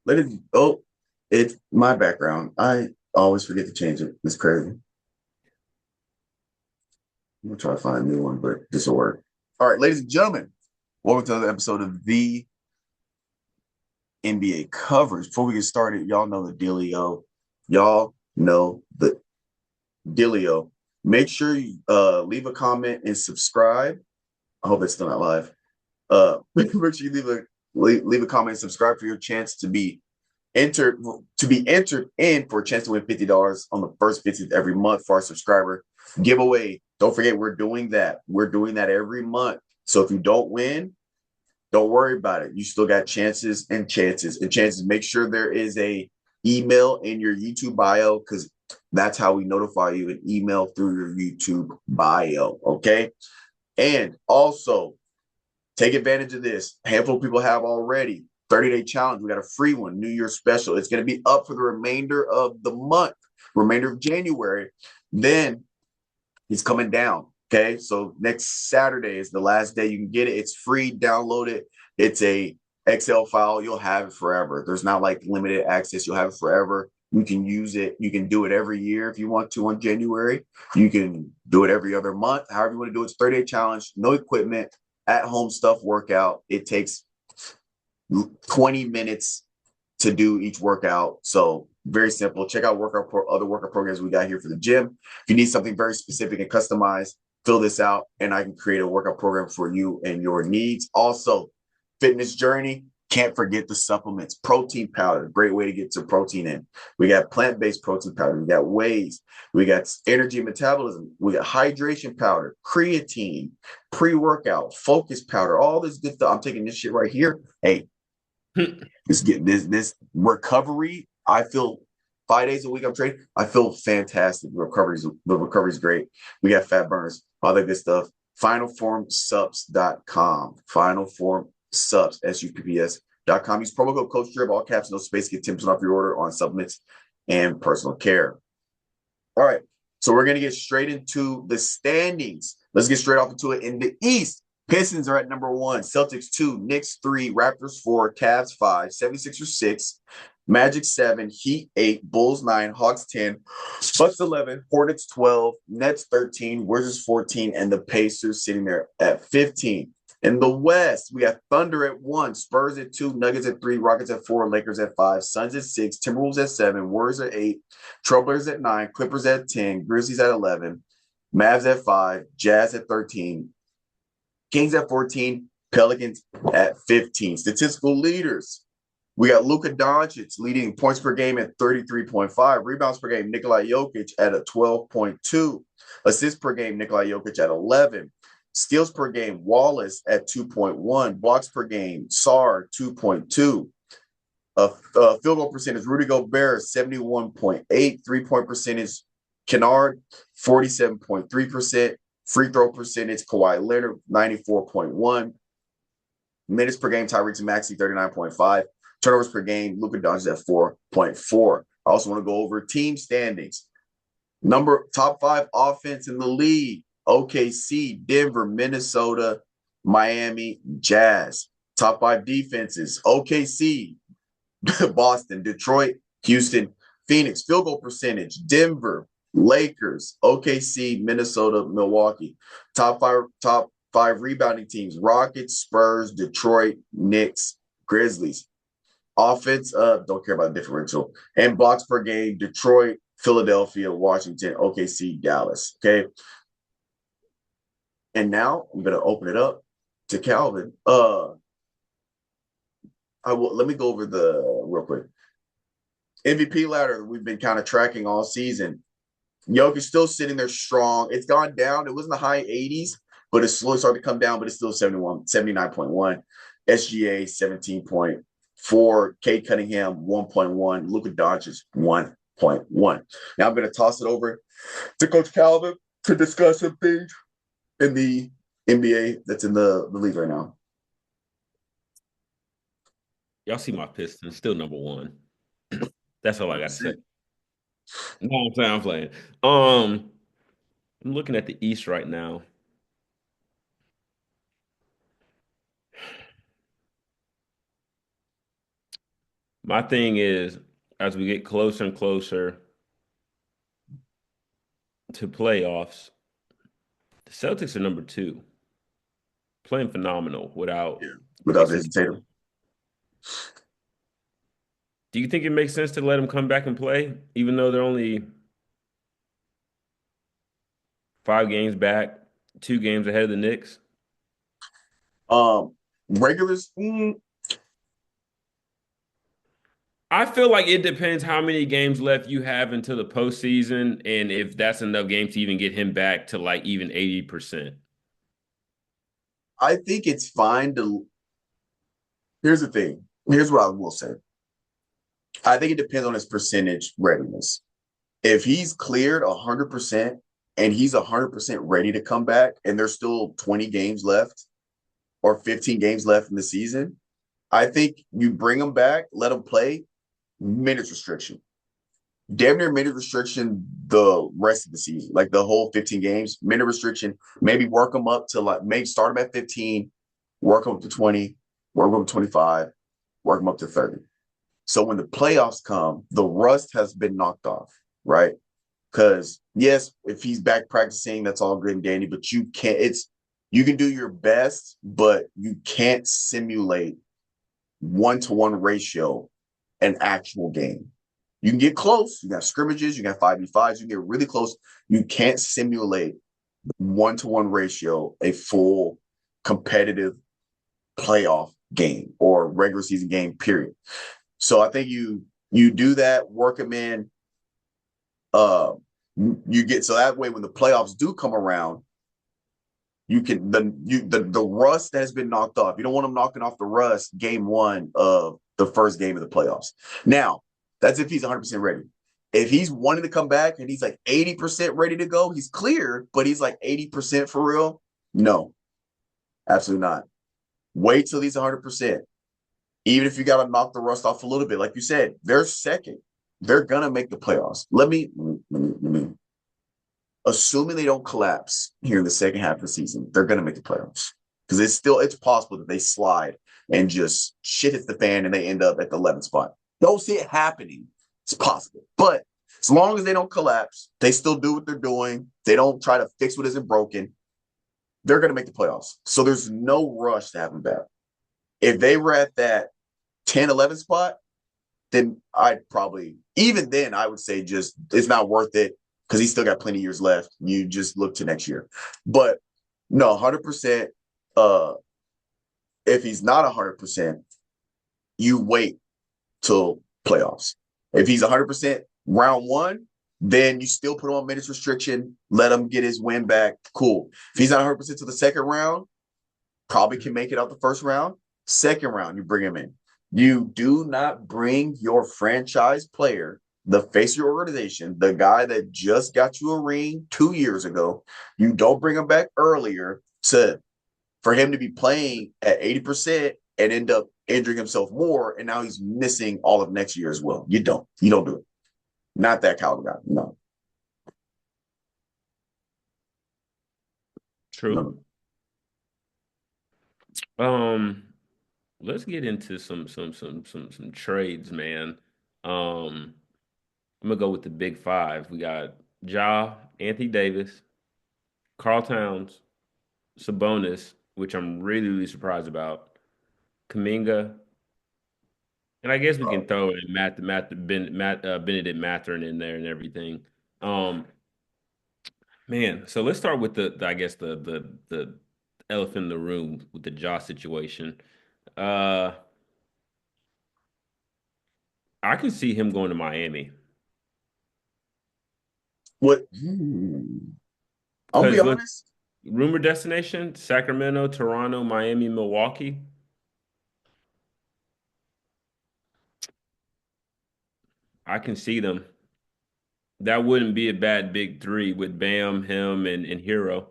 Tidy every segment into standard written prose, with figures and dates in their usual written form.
Let it. Oh, it's my background. I always forget to change it. It's crazy. I'm gonna try to find a new one, but this will work. All right, ladies and gentlemen, welcome to another episode of the NBA Coverage. Before we get started, y'all know the dealio. Y'all know the dealio. Make sure you leave a comment and subscribe. I hope it's still not live. Make sure you leave a comment and subscribe for your chance entered to be entered in for a chance to win $50 on the first 50th every month for our subscriber giveaway. Don't forget, we're doing that. We're doing that every month. So if you don't win, don't worry about it. You still got chances and chances and chances. Make sure there is a email in your YouTube bio because that's how we notify you, an email through your YouTube bio. Okay. And also take advantage of this. A handful of people have already. 30-day challenge. We got a free one, New Year's special. It's going to be up for the remainder of the month, remainder of January. Then it's coming down. Okay. So next Saturday is the last day you can get it. It's free. Download it. It's a Excel file. You'll have it forever. There's not like limited access. You'll have it forever. You can use it. You can do it every year if you want to on January. You can do it every other month. However you want to do it. It's 30-day challenge. No equipment. At home stuff workout. It takes 20 minutes to do each workout. So very simple. Check out other workout programs we got here for the gym. If you need something very specific and customized, fill this out and I can create a workout program for you and your needs. Also, fitness journey. Can't forget the supplements. Protein powder, great way to get some protein in. We got plant-based protein powder. We got whey's. We got energy and metabolism. We got hydration powder, creatine, pre-workout, focus powder, all this good stuff. I'm taking this shit right here. Hey, this recovery. I feel 5 days a week I'm training. I feel fantastic. The recovery's great. We got fat burners, all that good stuff. Finalformsubs.com. Finalformsubs, SUPPS.com. Use promo code Coach Strib, all caps, no space. Get 10% off your order on supplements and personal care. All right. So we're going to get straight into the standings. Let's get straight off into it. In the East, Pistons are at number 1, Celtics 2, Knicks 3, Raptors 4, Cavs 5, 76ers 6, Magic 7, Heat 8, Bulls 9, Hawks 10, Bucks 11, Hornets 12, Nets 13, Wizards 14, and the Pacers sitting there at 15. In the West, we got Thunder at 1, Spurs at 2, Nuggets at 3, Rockets at 4, Lakers at 5, Suns at 6, Timberwolves at 7, Warriors at 8, Trailblazers at 9, Clippers at 10, Grizzlies at 11, Mavs at 5, Jazz at 13, Kings at 14, Pelicans at 15. Statistical leaders. We got Luka Doncic leading points per game at 33.5, rebounds per game, Nikola Jokic at a 12.2, assists per game, Nikola Jokic at 11, steals per game, Wallace at 2.1, blocks per game, Sar 2.2, field goal percentage, Rudy Gobert 71.8, 3-point percentage, Kennard 47.3%, free throw percentage, Kawhi Leonard 94.1, minutes per game, Tyrese Maxey 39.5, turnovers per game, Luka Doncic at 4.4. I also want to go over team standings. Top 5 offense in the league: OKC, Denver, Minnesota, Miami, Jazz. Top 5 defenses: OKC, Boston, Detroit, Houston, Phoenix. Field goal percentage: Denver, Lakers, OKC, Minnesota, Milwaukee. Top five rebounding teams: Rockets, Spurs, Detroit, Knicks, Grizzlies. Offense, don't care about the differential. And blocks per game: Detroit, Philadelphia, Washington, OKC, Dallas. Okay. And now I'm gonna open it up to Calvin. Let me go over the real quick. MVP ladder we've been kind of tracking all season. Jokic still sitting there strong. It's gone down. It was in the high 80s, but it's slowly started to come down, but it's still 79.1. SGA 17.4. Kate Cunningham 1.1. Luka Doncic 1.1. Now I'm going to toss it over to Coach Calvin to discuss some things in the NBA that's in the league right now. Y'all see my Pistons still number 1. That's all I got to say. No, I'm playing. I'm looking at the East right now. My thing is, as we get closer and closer to playoffs, the Celtics are number two, playing phenomenal without Yeah. Without Jason hesitating. Tatum. Do you think it makes sense to let him come back and play, even though they're only 5 games back, 2 games ahead of the Knicks? Regulars, I feel like it depends how many games left you have until the postseason, and if that's enough games to even get him back to like even 80%. I think it's fine to. Here's the thing. Here's what I will say. I think it depends on his percentage readiness. If he's cleared 100% and he's 100% ready to come back, and there's still 20 games left or 15 games left in the season, I think you bring him back, let him play, minutes restriction. Damn near minute restriction the rest of the season, like the whole 15 games, minute restriction. Maybe work them up to like maybe start them at 15, work them up to 20, work them up to 25, work them up to 30. So when the playoffs come, the rust has been knocked off, right? Because yes, if he's back practicing, that's all good and dandy, but you can't. You can do your best, but you can't simulate 1-to-1 ratio an actual game. You can get close. You got scrimmages. You got 5v5s. You can get really close. You can't simulate 1-to-1 ratio a full competitive playoff game or regular season game. Period. So I think you do that, work them in. You get so that way when the playoffs do come around, you can the rust that has been knocked off. You don't want them knocking off the rust game one of the first game of the playoffs. Now, that's if he's 100% ready. If he's wanting to come back and he's like 80% ready to go, he's cleared, but he's like 80% for real. No, absolutely not. Wait till he's 100%. Even if you got to knock the rust off a little bit, like you said, they're second. They're gonna make the playoffs. Let me assuming they don't collapse here in the second half of the season, they're going to make the playoffs because it's possible that they slide and just shit hits the fan and they end up at the 11th spot. Don't see it happening. It's possible, but as long as they don't collapse, they still do what they're doing. They don't try to fix what isn't broken. They're going to make the playoffs. So there's no rush to have them back. If they were at that 10, 11 spot, then I'd probably, even then, I would say just it's not worth it because he's still got plenty of years left. You just look to next year. But no, 100%. If he's not 100%, you wait till playoffs. If he's 100% round one, then you still put him on minutes restriction, let him get his win back. Cool. If he's not 100% to the second round, probably can make it out the first round. Second round, you bring him in. You do not bring your franchise player, the face of your organization, the guy that just got you a ring 2 years ago. You don't bring him back earlier for him to be playing at 80% and end up injuring himself more, and now he's missing all of next year as well. You don't do it. Not that caliber guy. No. True. No. Um, let's get into some trades, man. I'm gonna go with the big five. We got Ja, Anthony Davis, Carl Towns, Sabonis, which I'm really, really surprised about, Kaminga, and I guess we can throw in Benedict Mathurin in there and everything. Um, man, so let's start with I guess the elephant in the room with the Ja situation. Uh, I can see him going to Miami What? I'll be because look, honest. rumor destination: Sacramento, Toronto, Miami, Milwaukee. I can see them. That wouldn't be a bad big three with Bam, him, and Hero.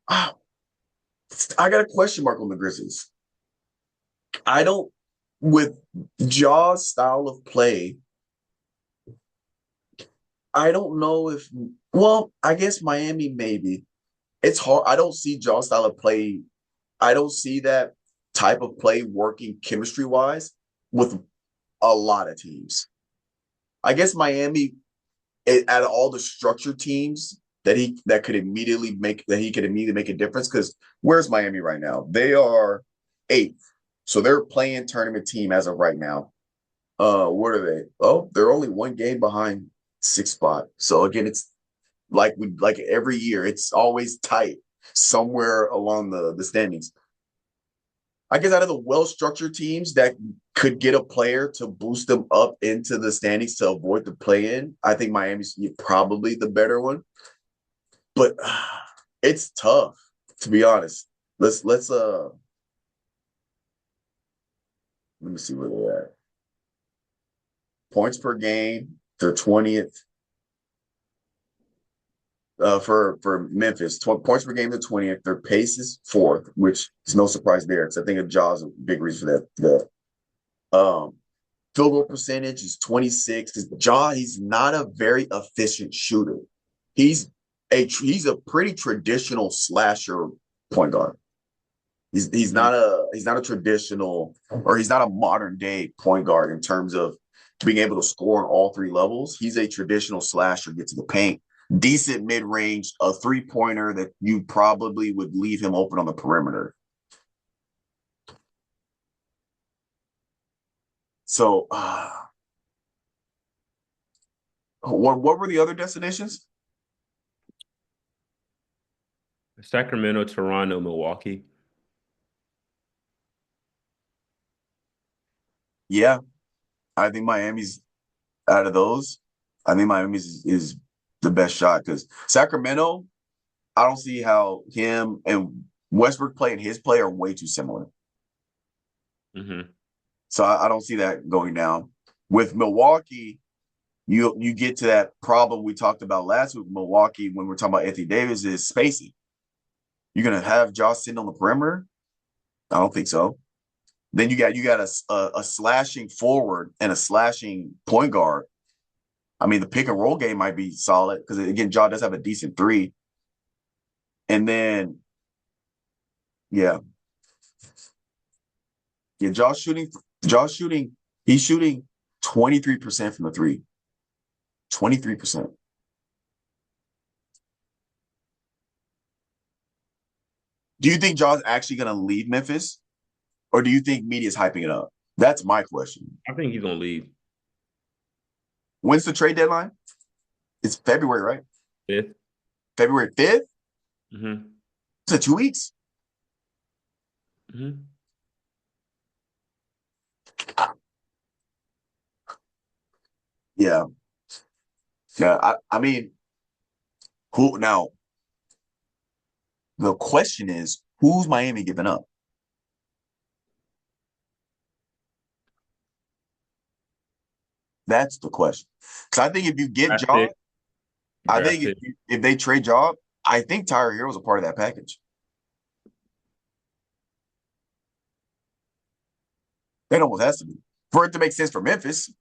Ah, I got a question mark on the Grizzlies. I don't, with Jaw's style of play, I don't know if, well, I guess Miami maybe. It's hard. I don't see Jaw's style of play. I don't see that type of play working chemistry wise. with a lot of teams. I guess Miami, out of all the structured teams that he could immediately make a difference. Because where's Miami right now? They are eighth, so they're playing tournament team as of right now. What are they? Oh, they're only one game behind sixth spot. So again, it's like every year, it's always tight somewhere along the standings. I guess out of the well-structured teams that could get a player to boost them up into the standings to avoid the play-in, I think Miami's probably the better one. But it's tough, to be honest. Let's let me see where they're at. Points per game, they're 20th. For Memphis, points per game, they're 20th. Their pace is fourth, which is no surprise there because I think a Jaw's a big reason for that. The field goal percentage is 26. Jaw, he's not a very efficient shooter. He's he's a pretty traditional slasher point guard. He's Mhm. not a traditional, or he's not a modern day point guard in terms of being able to score on all three levels. He's a traditional slasher, get to the paint, decent mid range, a 3-pointer that you probably would leave him open on the perimeter. So, what were the other destinations? Sacramento, Toronto, Milwaukee. Yeah, I think Miami's out of those. I think Miami's is the best shot because Sacramento, I don't see how him and Westbrook play and his play are way too similar. Hmm. So I don't see that going down. With Milwaukee, you get to that problem we talked about last week. Milwaukee, when we're talking about Anthony Davis, is spacing. You're gonna have Josh sitting on the perimeter? I don't think so. Then you got a slashing forward and a slashing point guard. I mean, the pick and roll game might be solid because again, Josh does have a decent three. And then, yeah, yeah, Josh shooting, he's shooting 23% from the three. 23%. Do you think Josh actually gonna leave Memphis? Or do you think media's hyping it up? That's my question. I think he's gonna leave When's the trade deadline? It's February, right? fifth. February 5th? Hmm. It's 2 weeks. Hmm. Yeah. Yeah. I mean, who now the question is who's Miami giving up? That's the question. Because I think if you get Draft Job, pick. I Draft think pick. if they trade Job, I think Tyler Hero's a part of that package. That almost has to be for it to make sense for Memphis.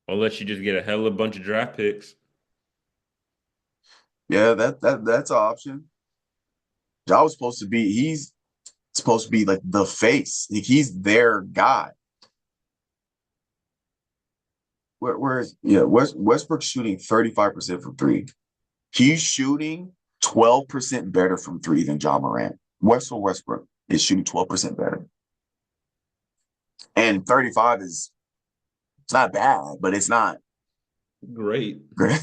Unless you just get a hell of a bunch of draft picks. Yeah, that's an option. Job was supposed to be he's supposed to be like the face. Like he's their guy. Where's yeah, Westbrook's shooting 35% from three. He's shooting 12% better from three than John Morant. Westbrook is shooting 12% better. And 35 is it's not bad, but it's not Great. great.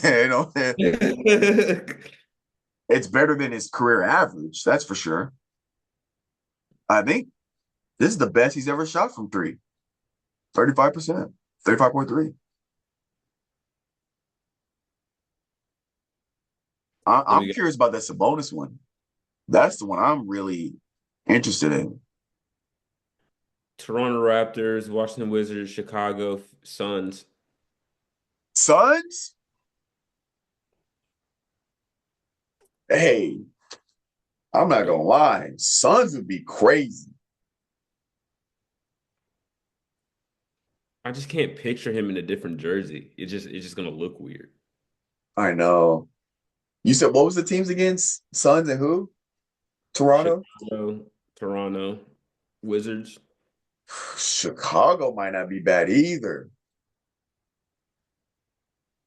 It's better than his career average, that's for sure. I think this is the best he's ever shot from three. 35%, 35.3. Then I'm we got curious about that Sabonis one. That's the one I'm really interested in. Toronto Raptors, Washington Wizards, Chicago Suns. Suns? Hey, I'm not gonna lie. Suns would be crazy. I just can't picture him in a different jersey. It's just gonna look weird. I know. You said what was the teams against? Suns and who? Toronto? Chicago, Toronto, Wizards. Chicago might not be bad either.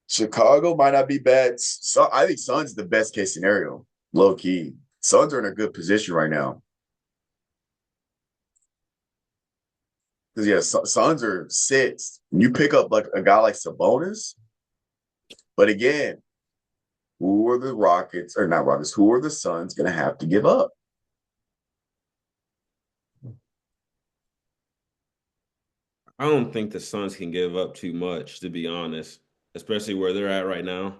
Chicago might not be bad. So I think Suns the best case scenario, low key. Suns are in a good position right now. Because yeah, Suns are sixth. You pick up like a guy like Sabonis, but again, who are the Rockets or not Rockets? Who are the Suns going to have to give up? I don't think the Suns can give up too much, to be honest, especially where they're at right now.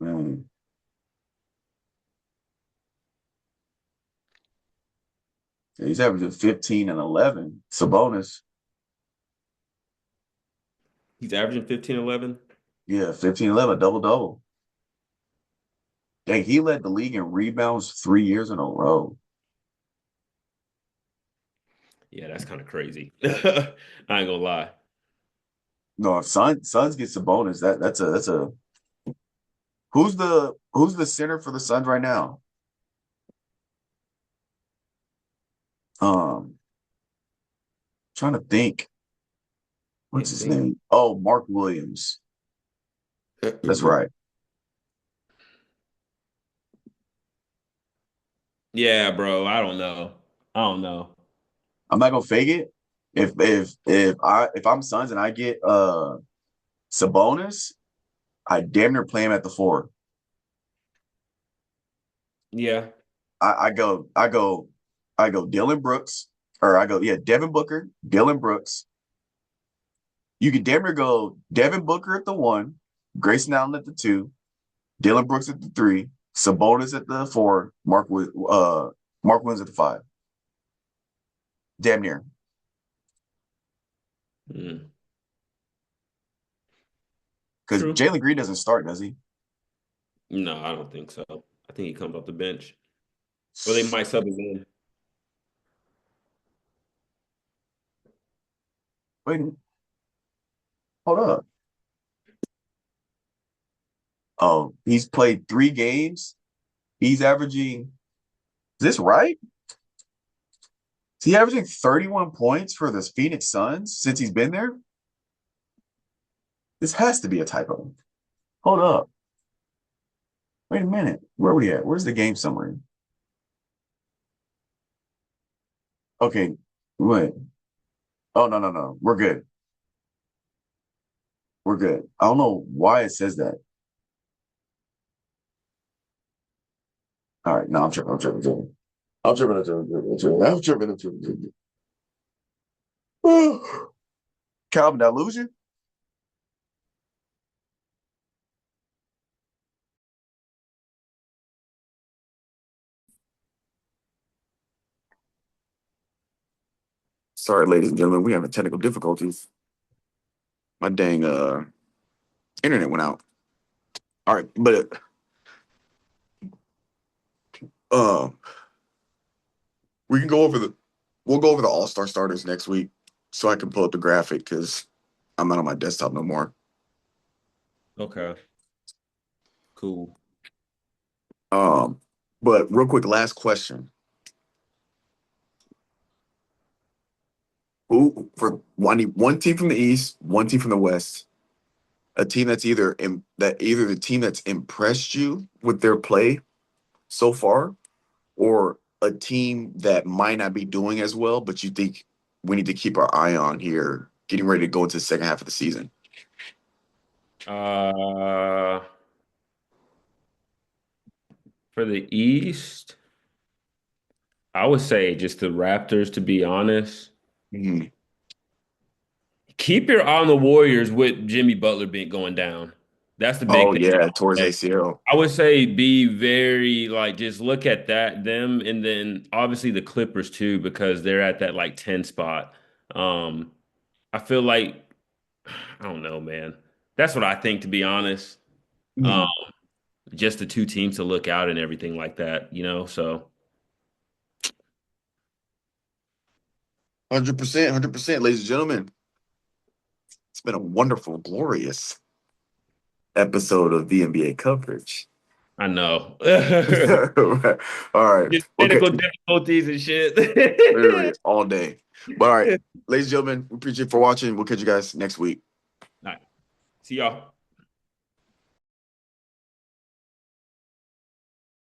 Mm. He's averaging 15 and 11. Sabonis, He's averaging 15, 11. yeah, 15, 11, double double. Dang, he led the league in rebounds 3 years in a row. Yeah, that's kind of crazy. I ain't gonna lie. No, if Suns gets Sabonis, that's a who's the center for the Suns right now? Um, trying to think. What's Can't his think. name? Oh, Mark Williams. That's right. Yeah, bro. I don't know. I don't know. I'm not gonna fake it. If I'm Suns and I get Sabonis, I damn near play him at the four. Yeah. I go Dylan Brooks, or I go, yeah, Devin Booker, Dylan Brooks. You could damn near go Devin Booker at the one, Grayson Allen at the two, Dylan Brooks at the three, Sabonis at the four, Mark Williams at the five. Damn near. Mm. Because True. Jalen Green doesn't start, does he? No, I don't think so. I think he comes off the bench. Or they might sub him in. Wait, hold up. Oh, he's played 3 games. He's averaging, is this right? Is he averaging 31 points for the Phoenix Suns since he's been there? This has to be a typo. Hold up. Wait a minute. Where are we at? Where's the game summary? Okay. Wait. Oh, no, no, no. We're good. We're good. I don't know why it says that. All right. No, I'm tripping. I'm tripping. I'm tripping. I'm tripping. I'm tripping. I'm tripping. I'm tripping. I'm tripping. I'm tripping. Calvin, did I lose you? Sorry, ladies and gentlemen. We having technical difficulties. My dang internet went out. All right, but uh we can go over the we'll go over the all-star starters next week so I can pull up the graphic because I'm not on my desktop no more. Okay. Cool. Um, but real quick, last question. Who for I need one team from the East, one team from the West, a team that's either the team that's impressed you with their play so far, or a team that might not be doing as well, but you think we need to keep our eye on here, getting ready to go into the second half of the season. Uh, for the East, I would say just the Raptors, to be honest. Mhm. Keep your eye on the Warriors with Jimmy Butler being going down. That's the big Oh thing. yeah, towards ACL. I would say be very like just look at them, and then obviously the Clippers too, because they're at that like 10 spot. Um, I feel like I don't know, man. That's what I think, to be honest. Um, Mhm. just the two teams to look out and everything like that. So 100%, 100%, ladies and gentlemen. It's been a wonderful, glorious episode of the NBA coverage. I know. All right. Just Okay. technical difficulties and shit. Literally all day. But all right, ladies and gentlemen, we appreciate you for watching. We'll catch you guys next week. All right. See y'all.